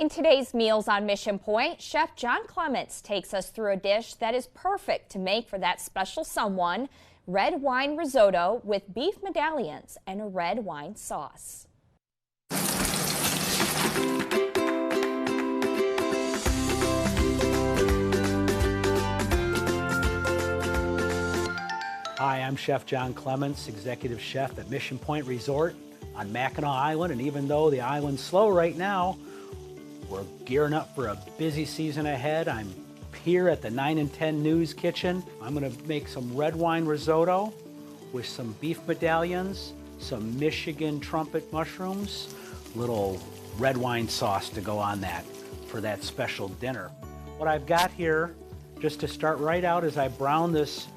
In today's Meals on Mission Point, Chef John Clements takes us through a dish that is perfect to make for that special someone, red wine risotto with beef medallions and a red wine sauce. Hi, I'm Chef John Clements, Executive Chef at Mission Point Resort on Mackinac Island, and even though the island's slow right now, we're gearing up for a busy season ahead. I'm here at the 9 and 10 News Kitchen. I'm gonna make some red wine risotto with some beef medallions, some Michigan trumpet mushrooms, little red wine sauce to go on that for that special dinner. What I've got here, just to start right out, is I brown this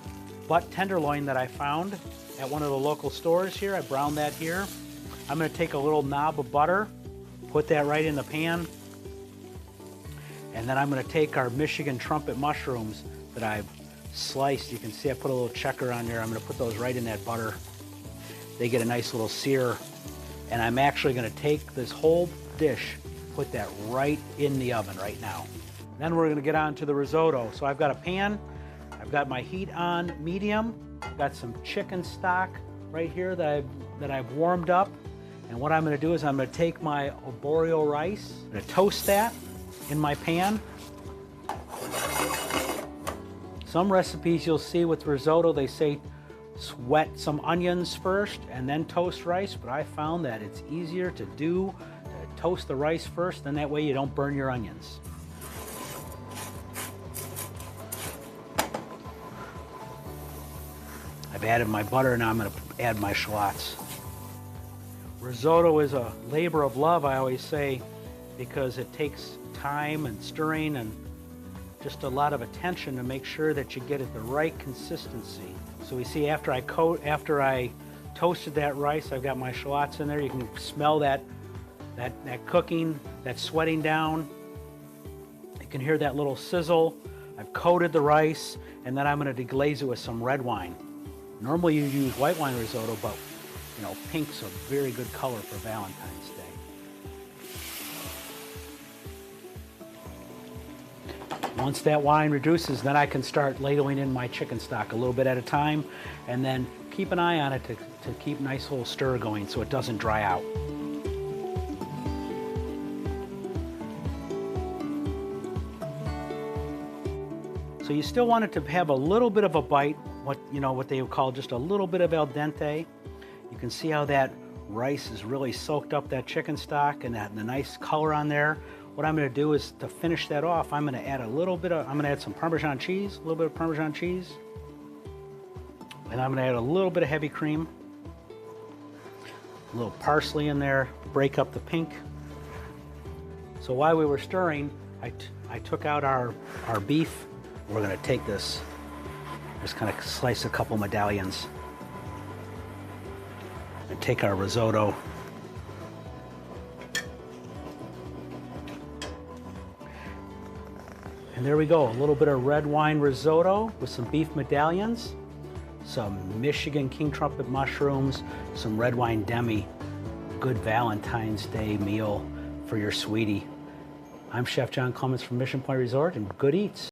butt tenderloin that I found at one of the local stores here. I browned that here. I'm gonna take a little knob of butter, put that right in the pan, and then I'm gonna take our Michigan trumpet mushrooms that I've sliced. You can see I put a little checker on there. I'm gonna put those right in that butter. They get a nice little sear. And I'm actually gonna take this whole dish, put that right in the oven right now. Then we're gonna get on to the risotto. So I've got a pan, I've got my heat on medium, I've got some chicken stock right here that I've warmed up. And what I'm gonna do is I'm gonna take my arborio rice, I'm gonna toast that in my pan. Some recipes you'll see with risotto, they say wet some onions first and then toast rice, but I found that it's easier to do to toast the rice first, then that way you don't burn your onions. I've added my butter, now I'm going to add my shallots. Risotto is a labor of love, I always say, because it takes time and stirring and just a lot of attention to make sure that you get it the right consistency. So we see after I toasted that rice, I've got my shallots in there. You can smell that cooking, that sweating down. You can hear that little sizzle. I've coated the rice, and then I'm going to deglaze it with some red wine. Normally you use white wine risotto, but you know, pink's a very good color for Valentine's Day. Once that wine reduces, then I can start ladling in my chicken stock a little bit at a time, and then keep an eye on it to keep nice little stir going so it doesn't dry out. So you still want it to have a little bit of a bite, what they would call just a little bit of al dente. You can see how that rice is really soaked up that chicken stock and the nice color on there. What I'm going to do is, to finish that off, I'm going to add some Parmesan cheese, a little bit of Parmesan cheese. And I'm going to add a little bit of heavy cream. A little parsley in there, break up the pink. So while we were stirring, I took out our beef. We're going to take this, just kind of slice a couple medallions. And take our risotto. And there we go, a little bit of red wine risotto with some beef medallions, some Michigan king trumpet mushrooms, some red wine demi. Good Valentine's Day meal for your sweetie. I'm Chef John Clements from Mission Point Resort, and good eats.